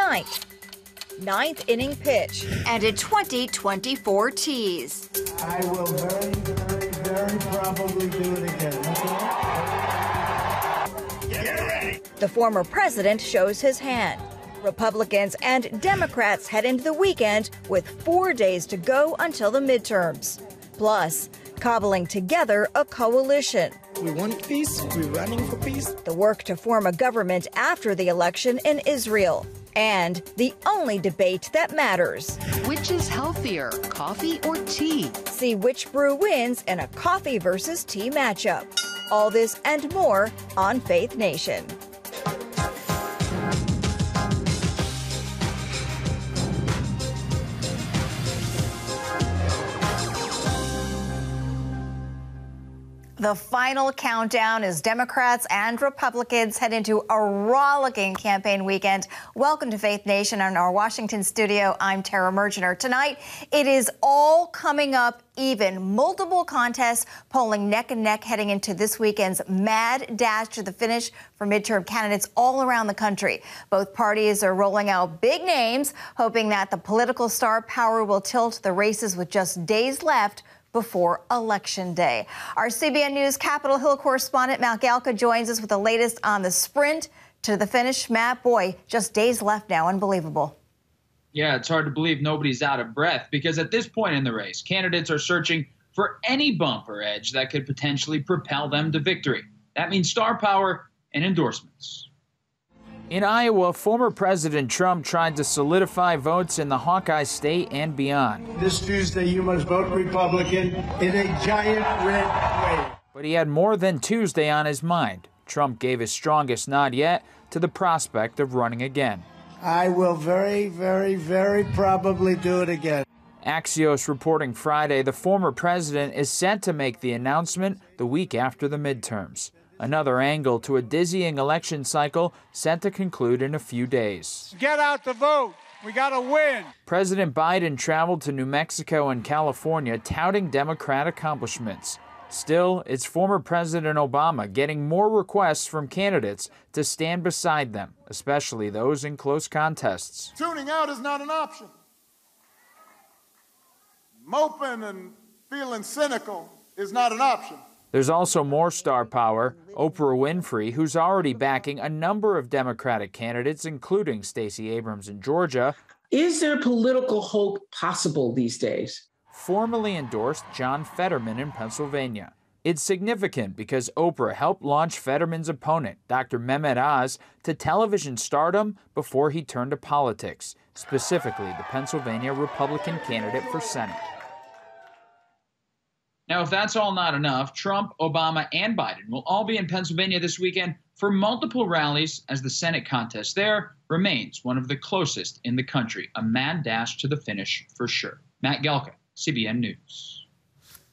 tonight. Ninth inning pitch. And a 2024 tease. I will very probably do it again. Get ready. The former president shows his hand. Republicans and Democrats head into the weekend with 4 days to go until the midterms. Plus, cobbling together a coalition. We want peace. We're running for peace. The work to form a government after the election in Israel. And the only debate that matters. Which is healthier, coffee or tea? See which brew wins in a coffee versus tea matchup. All this and more on Faith Nation. The final countdown as Democrats and Republicans head into a rollicking campaign weekend. Welcome to Faith Nation in our Washington studio. I'm Tara Mergener. Tonight, it is all coming up even. Multiple contests polling neck and neck heading into this weekend's mad dash to the finish for midterm candidates all around the country. Both parties are rolling out big names, hoping that the political star power will tilt the races with just days left before Election Day. Our CBN News Capitol Hill correspondent Matt Galka joins us with the latest on the sprint to the finish. Matt, boy, just days left now. Unbelievable. Yeah, it's hard to believe nobody's out of breath because at this point in the race, candidates are searching for any bumper edge that could potentially propel them to victory. That means star power and endorsements. In Iowa, former President Trump tried to solidify votes in the Hawkeye state and beyond. This Tuesday, you must vote Republican in a giant red wave. But he had more than Tuesday on his mind. Trump gave his strongest nod yet to the prospect of running again. I will very probably do it again. Axios reporting Friday the former president is set to make the announcement the week after the midterms. Another angle to a dizzying election cycle set to conclude in a few days. Get out the vote. We got to win. President Biden traveled to New Mexico and California touting Democrat accomplishments. Still, it's former President Obama getting more requests from candidates to stand beside them, especially those in close contests. Tuning out is not an option. Moping and feeling cynical is not an option. There's also more star power. Oprah Winfrey, who's already backing a number of Democratic candidates, including Stacey Abrams in Georgia. Is there political hope possible these days? Formally endorsed John Fetterman in Pennsylvania. It's significant because Oprah helped launch Fetterman's opponent, Dr. Mehmet Oz, to television stardom before he turned to politics, specifically the Pennsylvania Republican candidate for Senate. Now, if that's all not enough, Trump, Obama, and Biden will all be in Pennsylvania this weekend for multiple rallies as the Senate contest there remains one of the closest in the country. A mad dash to the finish for sure. Matt Galka, CBN News.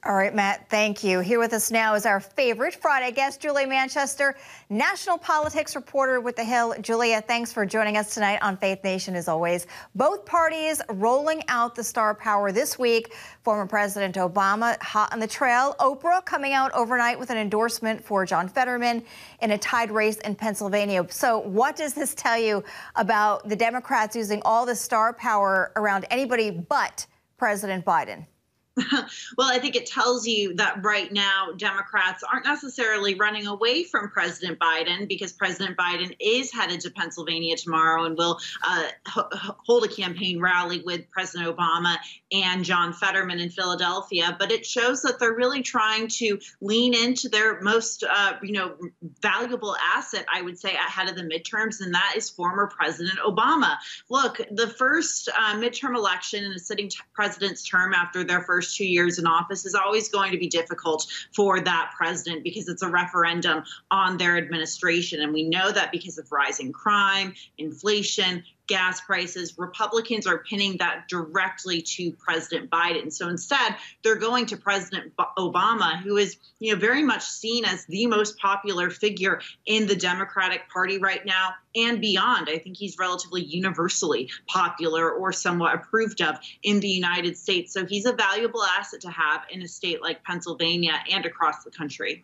All right, Matt, thank you. Here with us now is our favorite Friday guest, Julia Manchester, national politics reporter with The Hill. Julia, thanks for joining us tonight on Faith Nation, as always. Both parties rolling out the star power this week. Former President Obama hot on the trail. Oprah coming out overnight with an endorsement for John Fetterman in a tied race in Pennsylvania. So what does this tell you about the Democrats using all the star power around anybody but President Biden? Well, I think it tells you that right now Democrats aren't necessarily running away from President Biden because President Biden is headed to Pennsylvania tomorrow and will hold a campaign rally with President Obama and John Fetterman in Philadelphia. But it shows that they're really trying to lean into their most, valuable asset, I would say, ahead of the midterms, and that is former President Obama. Look, the first midterm election in a sitting president's term after their first 2 years in office is always going to be difficult for that president because it's a referendum on their administration. And we know that because of rising crime, inflation, gas prices, Republicans are pinning that directly to President Biden. So instead, they're going to President Obama, who is, very much seen as the most popular figure in the Democratic Party right now and beyond. I think he's relatively universally popular or somewhat approved of in the United States. So he's a valuable asset to have in a state like Pennsylvania and across the country.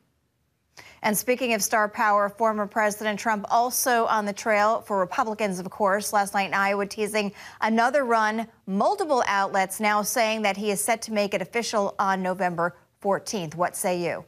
And speaking of star power, former President Trump also on the trail for Republicans, of course. Last night in Iowa, teasing another run. Multiple outlets now saying that he is set to make it official on November 14th. What say you?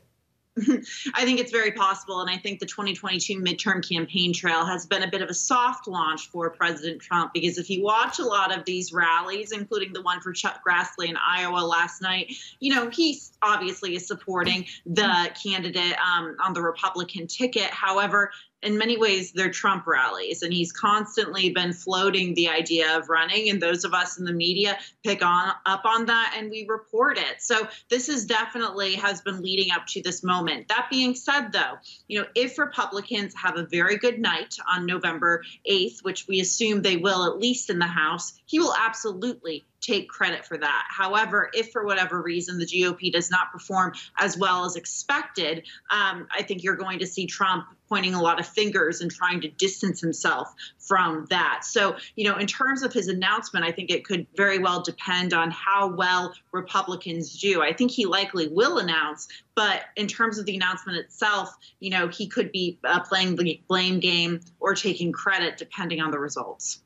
I think it's very possible, and I think the 2022 midterm campaign trail has been a bit of a soft launch for President Trump, because if you watch a lot of these rallies, including the one for Chuck Grassley in Iowa last night, you know, he obviously is supporting the candidate on the Republican ticket. However, in many ways, they're Trump rallies, and he's constantly been floating the idea of running, and those of us in the media pick up on that, and we report it. So this is definitely has been leading up to this moment. That being said, though, you know, if Republicans have a very good night on November 8th, which we assume they will, at least in the House, he will absolutely take credit for that. However, if for whatever reason the GOP does not perform as well as expected, I think you're going to see Trump pointing a lot of fingers and trying to distance himself from that. So, you know, in terms of his announcement, I think it could very well depend on how well Republicans do. I think he likely will announce, but in terms of the announcement itself, you know, he could be playing the blame game or taking credit depending on the results.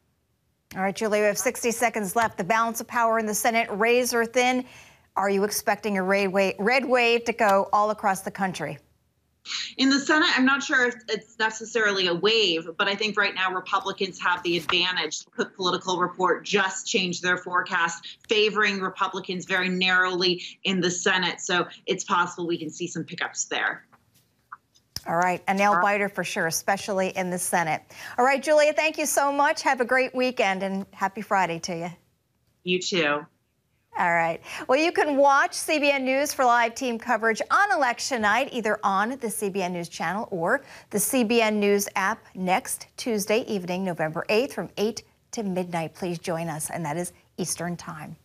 All right, Julie, we have 60 seconds left. The balance of power in the Senate, razor thin. Are you expecting a red wave to go all across the country? In the Senate, I'm not sure if it's necessarily a wave, but I think right now Republicans have the advantage. The Political Report just changed their forecast, favoring Republicans very narrowly in the Senate. So it's possible we can see some pickups there. All right, a nail biter for sure, especially in the Senate. All right, Julia, thank you so much. Have a great weekend, and happy Friday to you. You too. All right. Well, you can watch CBN News for live team coverage on election night, either on the CBN News Channel or the CBN News app next Tuesday evening, November 8th from 8 to midnight. Please join us, and that is Eastern Time.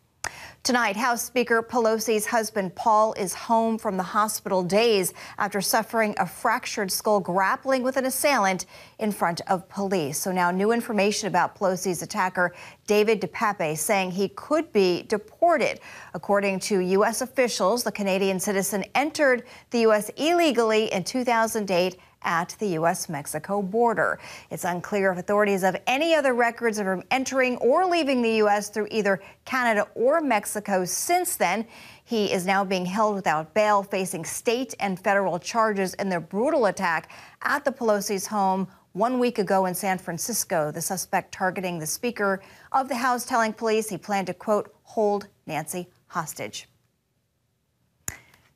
Tonight, House Speaker Pelosi's husband, Paul, is home from the hospital days after suffering a fractured skull grappling with an assailant in front of police. So now new information about Pelosi's attacker, David DePape, saying he could be deported. According to U.S. officials, the Canadian citizen entered the U.S. illegally in 2008 at the U.S.-Mexico border. It's unclear if authorities have any other records of him entering or leaving the U.S. through either Canada or Mexico since then. He is now being held without bail, facing state and federal charges in the brutal attack at the Pelosi's home 1 week ago in San Francisco. The suspect targeting the Speaker of the House telling police he planned to, quote, hold Nancy hostage.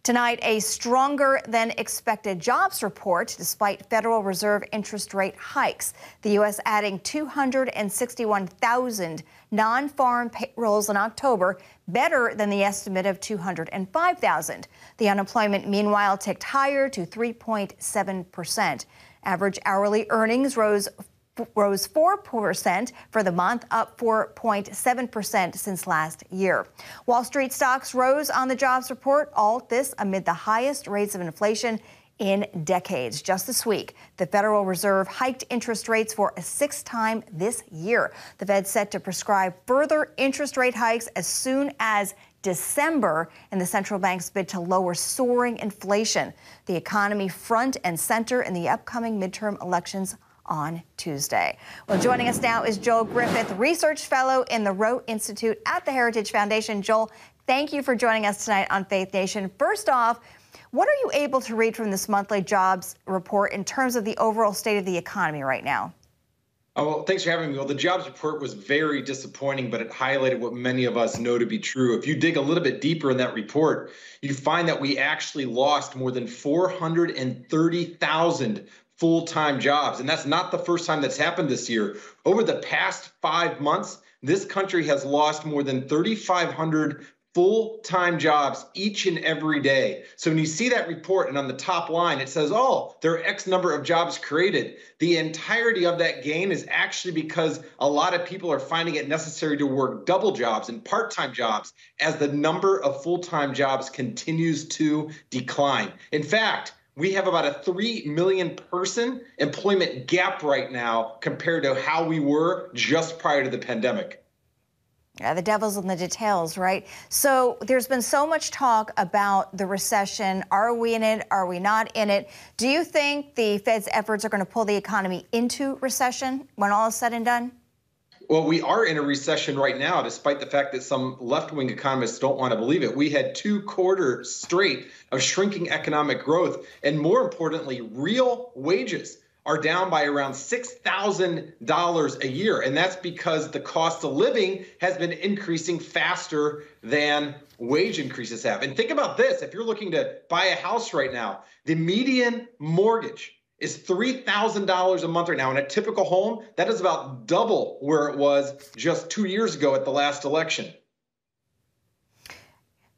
Tonight, a stronger than expected jobs report despite Federal Reserve interest rate hikes. The U.S. adding 261,000 non-farm payrolls in October, better than the estimate of 205,000. The unemployment, meanwhile, ticked higher to 3.7%. Average hourly earnings rose 4% for the month, up 4.7% since last year. Wall Street stocks rose on the jobs report, all this amid the highest rates of inflation in decades. Just this week, the Federal Reserve hiked interest rates for a sixth time this year. The Fed set to prescribe further interest rate hikes as soon as December in the central bank's bid to lower soaring inflation. The economy front and center in the upcoming midterm elections on Tuesday. Well, joining us now is Joel Griffith, Research Fellow in the Roe Institute at the Heritage Foundation. Joel, thank you for joining us tonight on Faith Nation. First off, what are you able to read from this monthly jobs report in terms of the overall state of the economy right now? Oh, well, thanks for having me. Well, the jobs report was very disappointing, but it highlighted what many of us know to be true. If you dig a little bit deeper in that report, you find that we actually lost more than 430,000 full-time jobs. And that's not the first time that's happened this year. Over the past 5 months, this country has lost more than 3,500 full-time jobs each and every day. So when you see that report and on the top line, it says, oh, there are X number of jobs created. The entirety of that gain is actually because a lot of people are finding it necessary to work double jobs and part-time jobs as the number of full-time jobs continues to decline. In fact, we have about a 3 million person employment gap right now compared to how we were just prior to the pandemic. Yeah, the devil's in the details, right? So there's been so much talk about the recession. Are we in it? Are we not in it? Do you think the Fed's efforts are going to pull the economy into recession when all is said and done? Well, we are in a recession right now, despite the fact that some left-wing economists don't want to believe it. We had 2 quarters straight of shrinking economic growth, and more importantly, real wages are down by around $6,000 a year. And that's because the cost of living has been increasing faster than wage increases have. And think about this. If you're looking to buy a house right now, the median mortgage is $3,000 a month right now. In a typical home, that is about double where it was just 2 years ago at the last election.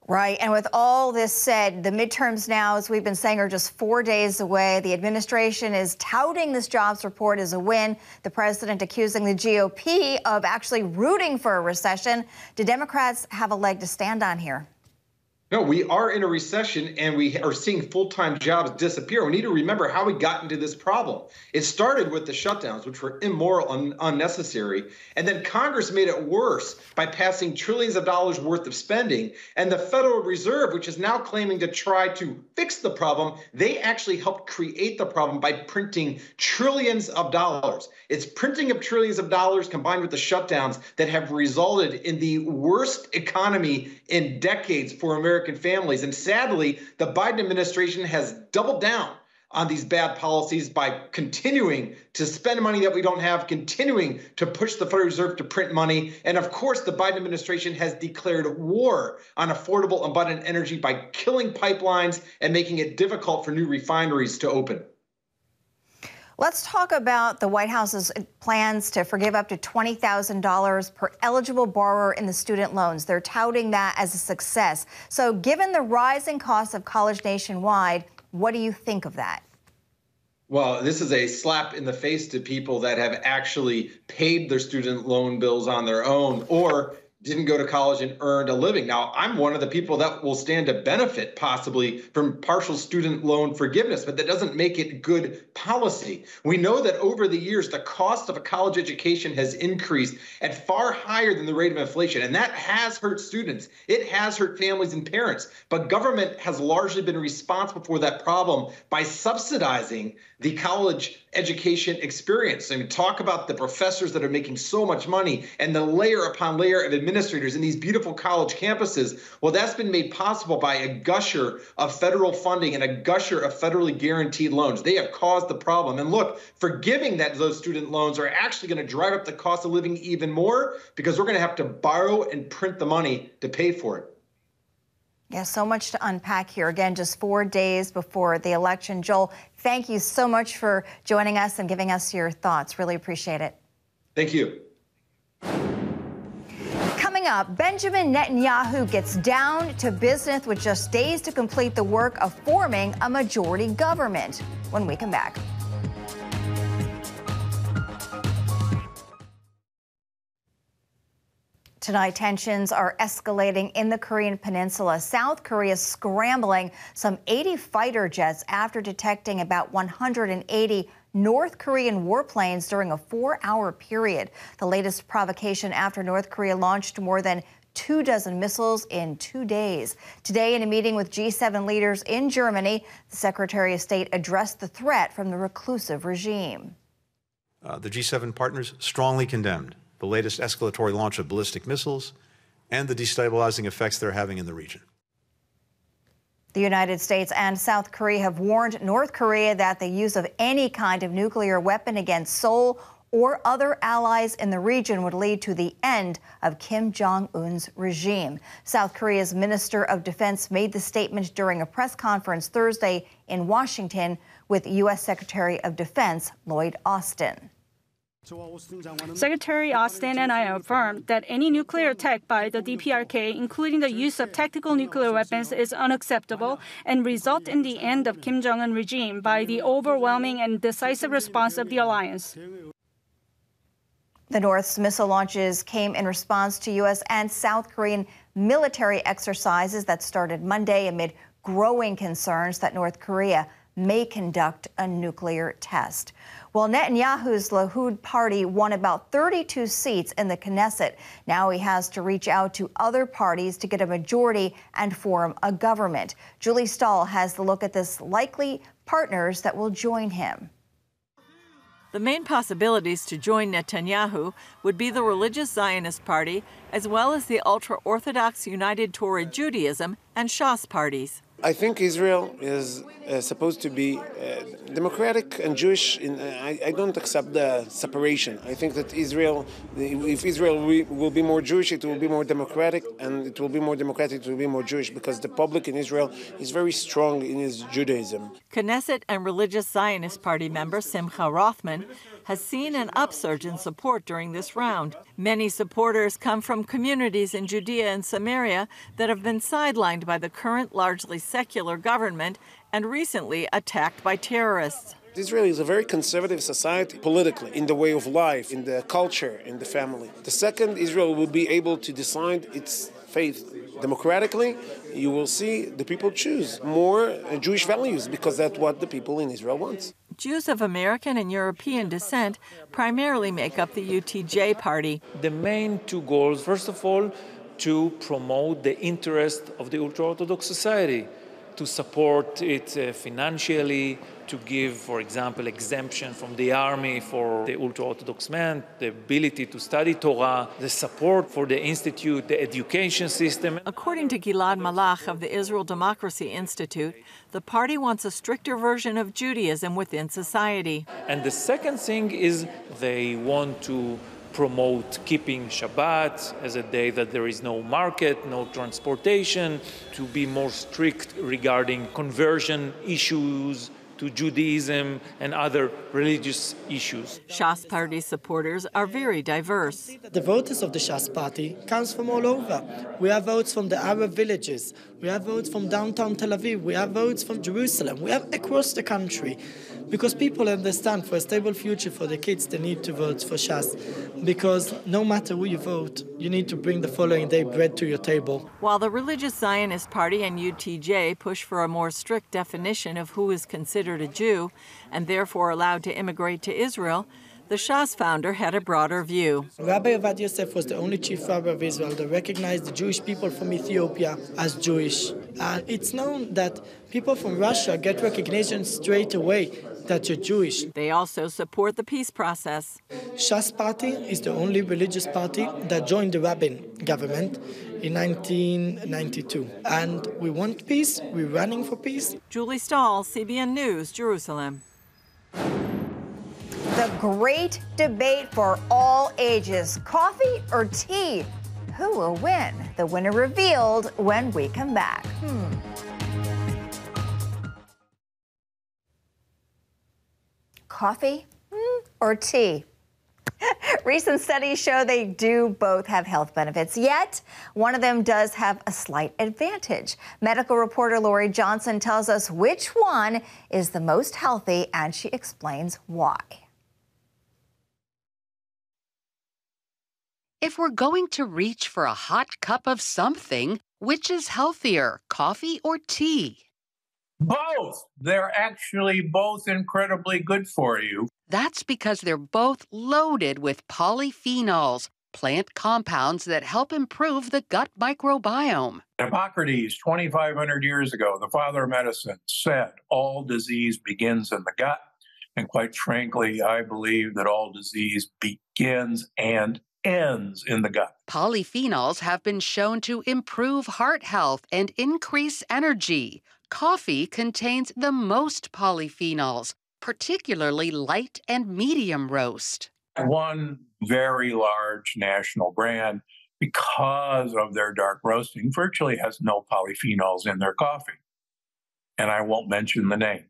Right. And with all this said, the midterms now, as we've been saying, are just 4 days away. The administration is touting this jobs report as a win. The president accusing the GOP of actually rooting for a recession. Do Democrats have a leg to stand on here? No, we are in a recession and we are seeing full-time jobs disappear. We need to remember how we got into this problem. It started with the shutdowns, which were immoral and unnecessary. And then Congress made it worse by passing trillions of dollars worth of spending. And the Federal Reserve, which is now claiming to try to fix the problem, they actually helped create the problem by printing trillions of dollars. It's printing of trillions of dollars combined with the shutdowns that have resulted in the worst economy in decades for American families. And sadly, the Biden administration has doubled down on these bad policies by continuing to spend money that we don't have, continuing to push the Federal Reserve to print money. And of course, the Biden administration has declared war on affordable, abundant energy by killing pipelines and making it difficult for new refineries to open. Let's talk about the White House's plans to forgive up to $20,000 per eligible borrower in the student loans. They're touting that as a success. So given the rising cost of college nationwide, what do you think of that? Well, this is a slap in the face to people that have actually paid their student loan bills on their own or didn't go to college and earned a living. Now, I'm one of the people that will stand to benefit possibly from partial student loan forgiveness, but that doesn't make it good policy. We know that over the years, the cost of a college education has increased at far higher than the rate of inflation, and that has hurt students. It has hurt families and parents, but government has largely been responsible for that problem by subsidizing the college education experience. I mean, talk about the professors that are making so much money and the layer upon layer of administrators in these beautiful college campuses. Well, that's been made possible by a gusher of federal funding and a gusher of federally guaranteed loans. They have caused the problem. And look, forgiving those student loans are actually going to drive up the cost of living even more because we're going to have to borrow and print the money to pay for it. Yeah, so much to unpack here. Again, just 4 days before the election. Joel, thank you so much for joining us and giving us your thoughts. Really appreciate it. Thank you. Coming up, Benjamin Netanyahu gets down to business with just days to complete the work of forming a majority government. When we come back. Tonight, tensions are escalating in the Korean peninsula. South Korea scrambling some 80 fighter jets after detecting about 180 North Korean warplanes during a 4-hour period. The latest provocation after North Korea launched more than 24 missiles in 2 days. Today, in a meeting with G7 leaders in Germany, the Secretary of State addressed the threat from the reclusive regime. The G7 partners strongly condemned the latest escalatory launch of ballistic missiles and the destabilizing effects they're having in the region. The United States and South Korea have warned North Korea that the use of any kind of nuclear weapon against Seoul or other allies in the region would lead to the end of Kim Jong-un's regime. South Korea's Minister of Defense made the statement during a press conference Thursday in Washington with U.S. Secretary of Defense Lloyd Austin. Secretary Austin and I affirmed that any nuclear attack by the DPRK, including the use of tactical nuclear weapons, is unacceptable and result in the end of Kim Jong-un regime by the overwhelming and decisive response of the alliance. The North's missile launches came in response to U.S. and South Korean military exercises that started Monday amid growing concerns that North Korea may conduct a nuclear test. Well, Netanyahu's Likud party won about 32 seats in the Knesset. Now he has to reach out to other parties to get a majority and form a government. Julie Stahl has the look at this likely partners that will join him. The main possibilities to join Netanyahu would be the religious Zionist Party, as well as the ultra-Orthodox United Torah Judaism and Shas parties. I think Israel is supposed to be democratic and Jewish. I don't accept the separation. I think that Israel, if Israel will be more Jewish, it will be more democratic, and it will be more democratic, it will be more Jewish, because the public in Israel is very strong in its Judaism. Knesset and religious Zionist Party member Simcha Rothman has seen an upsurge in support during this round. Many supporters come from communities in Judea and Samaria that have been sidelined by the current largely secular government and recently attacked by terrorists. Israel is a very conservative society politically, in the way of life, in the culture, in the family. The second Israel will be able to decide its faith democratically, you will see the people choose more Jewish values, because that's what the people in Israel want. Jews of American and European descent primarily make up the UTJ party. The main two goals, first of all, to promote the interest of the ultra-Orthodox society, to support it financially, to give, for example, exemption from the army for the ultra-Orthodox men, the ability to study Torah, the support for the institute, the education system. According to Gilad Malach of the Israel Democracy Institute, the party wants a stricter version of Judaism within society. And the second thing is they want to promote keeping Shabbat as a day that there is no market, no transportation, to be more strict regarding conversion issues to Judaism and other religious issues. Shas Party supporters are very diverse. The voters of the Shas Party comes from all over. We have votes from the Arab villages. We have votes from downtown Tel Aviv. We have votes from Jerusalem. We have across the country. Because people understand for a stable future for the kids, they need to vote for Shas. Because no matter who you vote, you need to bring the following day bread to your table. While the religious Zionist Party and UTJ push for a more strict definition of who is considered a Jew and therefore allowed to immigrate to Israel, the Shas founder had a broader view. Rabbi Avad Yosef was the only chief rabbi of Israel that recognized the Jewish people from Ethiopia as Jewish. And it's known that people from Russia get recognition straight away that you're Jewish. They also support the peace process. Shas Party is the only religious party that joined the Rabin government in 1992. And we want peace. We're running for peace. Julie Stahl, CBN News, Jerusalem. The great debate for all ages, coffee or tea? Who will win? The winner revealed when we come back. Coffee or tea? Recent studies show they do both have health benefits, yet one of them does have a slight advantage. Medical reporter Lori Johnson tells us which one is the most healthy, and she explains why. If we're going to reach for a hot cup of something, which is healthier, coffee or tea? Both. They're actually both incredibly good for you. That's because they're both loaded with polyphenols, plant compounds that help improve the gut microbiome. Hippocrates, 2,500 years ago, the father of medicine, said all disease begins in the gut. And quite frankly, I believe that all disease begins and ends in the gut. Polyphenols have been shown to improve heart health and increase energy. Coffee contains the most polyphenols, particularly light and medium roast. One very large national brand, because of their dark roasting, virtually has no polyphenols in their coffee. And I won't mention the name.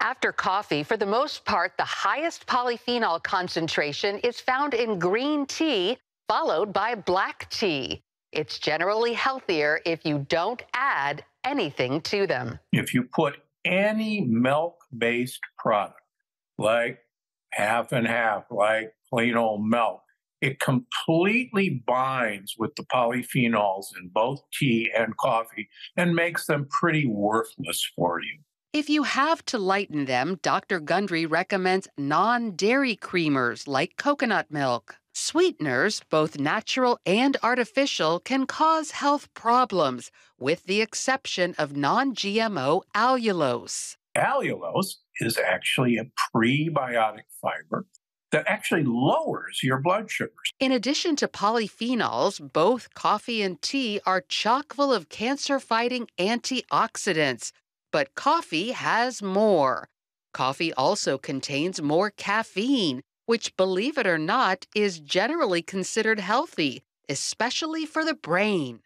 After coffee, for the most part, the highest polyphenol concentration is found in green tea, followed by black tea. It's generally healthier if you don't add anything to them. If you put any milk-based product, like half and half, like plain old milk, it completely binds with the polyphenols in both tea and coffee and makes them pretty worthless for you. If you have to lighten them, Dr. Gundry recommends non-dairy creamers like coconut milk. Sweeteners, both natural and artificial, can cause health problems, with the exception of non-GMO allulose. Allulose is actually a prebiotic fiber that actually lowers your blood sugars. In addition to polyphenols, both coffee and tea are chock full of cancer-fighting antioxidants. But coffee has more. Coffee also contains more caffeine, which, believe it or not, is generally considered healthy, especially for the brain.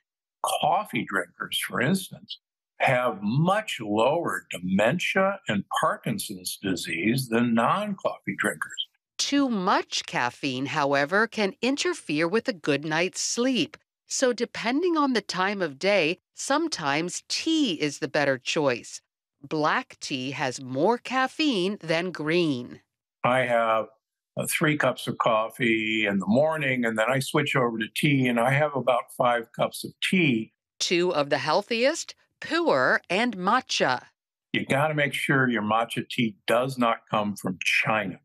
Coffee drinkers, for instance, have much lower dementia and Parkinson's disease than non-coffee drinkers. Too much caffeine, however, can interfere with a good night's sleep. So depending on the time of day, sometimes tea is the better choice. Black tea has more caffeine than green. I have 3 cups of coffee in the morning, and then I switch over to tea, and I have about 5 cups of tea. 2 of the healthiest, pu'er and matcha. You got to make sure your matcha tea does not come from China.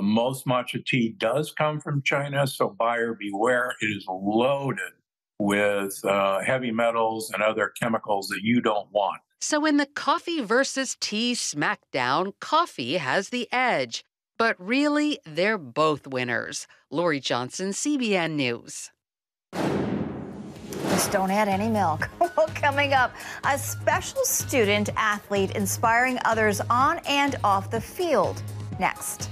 Most matcha tea does come from China, so buyer beware. It is loaded with heavy metals and other chemicals that you don't want. So in the coffee versus tea smackdown, coffee has the edge. But really, they're both winners. Lori Johnson, CBN News. Just don't add any milk. Well, coming up, a special student athlete inspiring others on and off the field. Next.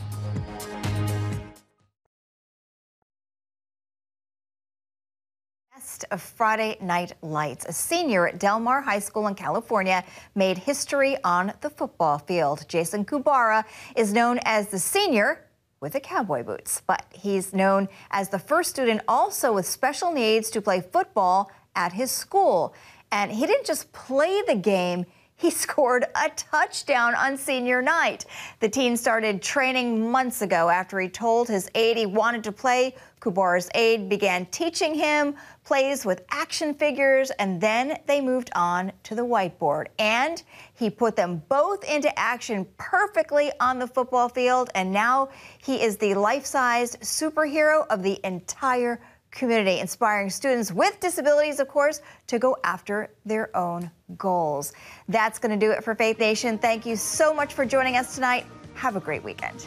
Of Friday Night Lights. A senior at Del Mar High School in California made history on the football field. Jason Kubara is known as the senior with the cowboy boots, but he's known as the first student also with special needs to play football at his school. And he didn't just play the game, he scored a touchdown on senior night. The teen started training months ago after he told his aide he wanted to play. Kubara's aide began teaching him plays with action figures, and then they moved on to the whiteboard. And he put them both into action perfectly on the football field, and now he is the life-sized superhero of the entire community, inspiring students with disabilities, of course, to go after their own goals. That's going to do it for Faith Nation. Thank you so much for joining us tonight. Have a great weekend.